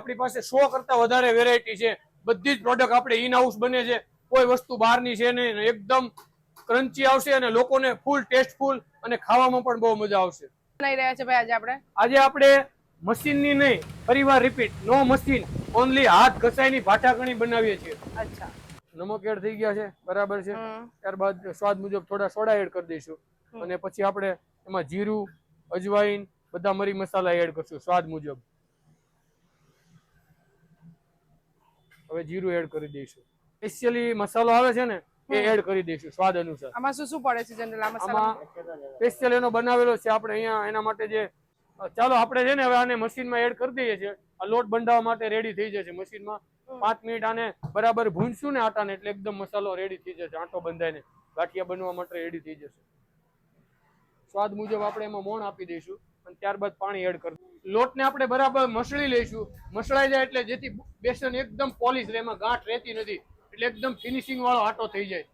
આપણી પાસે 100 કરતા વધારે વેરાયટી છે. બધી જ પ્રોડક્ટ આપણે ઇન હાઉસ બને છે, કોઈ વસ્તુ બહારની છે નહીં. એકદમ ક્રન્ચી આવશે અને લોકોને ફૂલ ટેસ્ટફુલ અને ખાવામાં પણ બહુ મજા આવશે. બનાવી રહ્યા છે ભાઈ આજે આપણે મશીનની નહીં, ફરીવાર રિપીટ, નો મશીન, ઓનલી હાથ ઘસાઈની ભાટાકણી બનાવીએ છીએ. અચ્છા, નમક એડ થઈ ગયા છે, બરાબર છે. ત્યારબાદ સ્વાદ મુજબ થોડા સોડા એડ કરી દઈશું અને પછી આપણે એમાં જીરું, અજવાઈન, બધા મરી મસાલા એડ કરશું સ્વાદ મુજબ. હવે જીરું એડ કરી દઈશું. સ્પેશિયલી મસાલો આવે છે ને એ એડ કરી દઈશું સ્વાદ અનુસાર. આમાં શું શું પડે છે જનરલ આ મસાલામાં? સ્પેશિયલ એનો બનાવેલો છે આપણે અહીંયા એના માટે. જે ચાલો આપણે છે ને હવે આને મશીનમાં એડ કરી દઈએ છીએ. આ લોટ બંધાવવા માટે રેડી થઈ જશે મશીનમાં. 5 મિનિટ આને બરાબર ભૂંજશું ને આટાને એટલે એકદમ મસાલો રેડી થઈ જશે. આટો બંધાઈને ગાંઠિયા બનવા માટે રેડી થઈ જશે. સ્વાદ મુજબ આપણે એમાં મોણ આપી દઈશું અને ત્યારબાદ પાણી એડ કરી. લોટને આપણે બરાબર મસળી લઈશું. મસળાઈ જાય એટલે જેથી બેસન એકદમ પોલિશ રહે, એમાં ગાંઠ રહેતી નથી, એટલે એકદમ ફિનિશિંગ વાળો આટો થઈ જાય.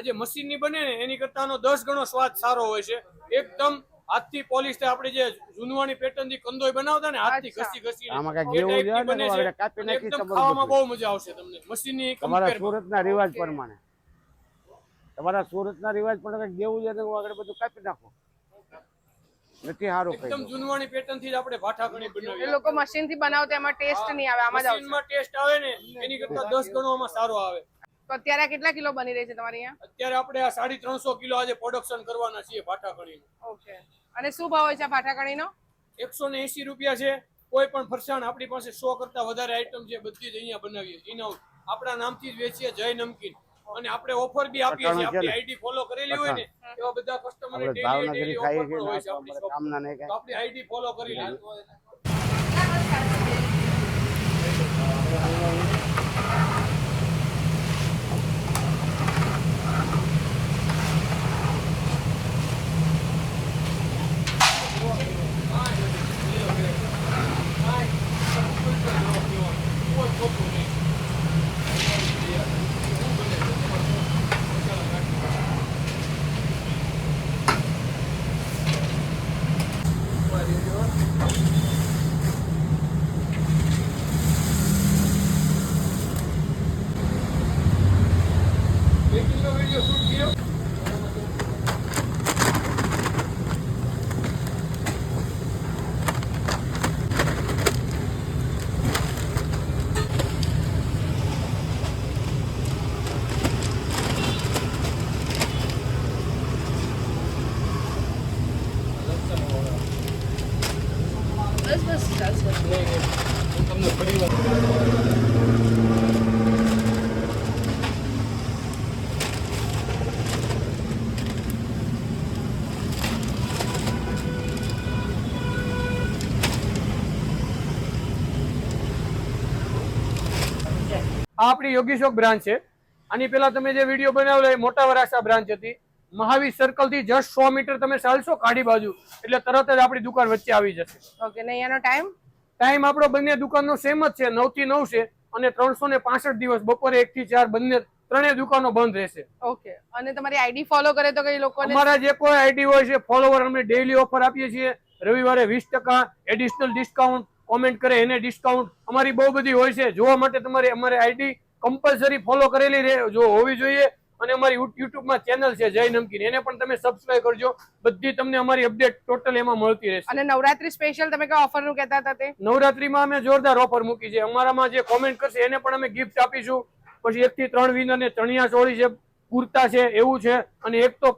જે મશીનની બને ને એની કરતાનો 10 ગણો સ્વાદ સારો હોય છે. એકદમ હાથથી પોલિશ થાય. આપણે જે જૂનવાણી પેટર્ન થી કંદોય બનાવતા ને હાથથી ઘસી બને છે, એકદમ ખાવામાં બહુ મજા આવશે તમને મશીનની. તમારા સુરતના રિવાજ પ્રમાણે, તમારા સુરતના રિવાજ પ્રમાણે જેવું છે આગળ બધું કાપી નાખો. નથી સારું. એકદમ જૂનવાણી પેટર્ન થી જ આપણે ભાટાકણી બનાવીએ. એ લોકો મશીન થી બનાવતા એમાં ટેસ્ટ નહીં આવે, આમાં જ આવશે. મશીનમાં ટેસ્ટ આવે ને એની કરતા 10 ગણો આમાં સારો આવે. તો અત્યારે કેટલા કિલો બની રહી છે તમારી અહીંયા? અત્યારે આપણે આ 350 કિલો આજે પ્રોડક્શન કરવાના છીએ ભાટાકણીનું. ઓકે. અને શું ભાવ હોય છે ભાટાકણીનો? 180 રૂપિયા છે. કોઈ પણ ફરસાણ આપણી પાસે 100 કરતા વધારે આઈટમ છે, બધી જ અહીંયા બનાવીએ ઇન હાઉસ. આપણા નામથી જ વેચીએ, જય નમકીન. અને આપણે ઓફર બી આપીએ છીએ. આપણી આઈડી ફોલો કરેલી હોય ને એવા બધા કસ્ટમરને ડેલી ઓફર પણ હોય છે આપણી શોપ. તો આપણી આઈડી ફોલો કરી લેજો. આ આપણી યોગી ચોક બ્રાન્ચ છે. આની પેલા તમે જે વિડીયો બનાવેલો એ મોટા વરાછા બ્રાન્ચ હતી. મહાવીર સર્કલ થી જસ્ટ 100 મીટર તમે ચાલશો કાઢી બાજુ એટલે તરત જ આપણી દુકાન વચ્ચે આવી જશે. ઓકે. ને અહીંયાનો ટાઈમ આપણો બંને દુકાનનો સેમ જ છે, 9 થી 9 છે અને 365 દિવસ બપોરે 1 થી 4 બંને ત્રણેય દુકાનો બંધ રહેશે. ઓકે. અને તમારી આઈડી ફોલો કરે તો કઈ લોકોને? અમારા જે કોઈ આઈડી હોય છે ફોલોવર અમે ડેઈલી ઓફર આપીએ છીએ. રવિવારે 20% એડિશનલ ડિસ્કાઉન્ટ, કોમેન્ટ કરે એને ડિસ્કાઉન્ટ. અમારી બહુ બધી હોય છે. જોવા માટે તમારે અમારી આઈડી કમ્પલસરી ફોલો કરેલી જો હોવી જોઈએ. અને અમારી યુટ્યુબમાં ચેનલ છે જય નમકીન, એને પણ તમે સબસ્ક્રાઇબ કરજો. બધી તમને અમારી અપડેટ ટોટલ એમાં મળતી રહેશે. અને નવરાત્રી સ્પેશિયલ તમે કઈ ઓફર નું કહેતા હતા તે? નવરાત્રીમાં અમે જોરદાર ઓફર મૂકી છે. અમારામાં જે કોમેન્ટ કરશે એને પણ અમે ગિફ્ટ આપીશું. પછી 1 થી 3 વિનરને ચણિયા ચોળી છે, કુર્તા છે, એવું છે. અને એક તો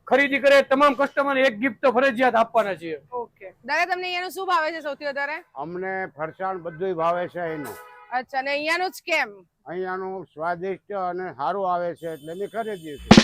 ખરીદી કરે તમામ કસ્ટમરને એક ગિફ્ટ તો ફરજિયાત આપવાના છીએ. ઓકે. દાદા તમને અહીંયાનું શું ભાવે છે સૌથી વધારે? અમને ફરસાણ બધું ભાવે છે એનું. અચ્છા. અને અહીંયાનું જ કેમ? અહીંયાનું સ્વાદિષ્ટ અને સારું આવે છે એટલે અમે ખરીદીએ છીએ.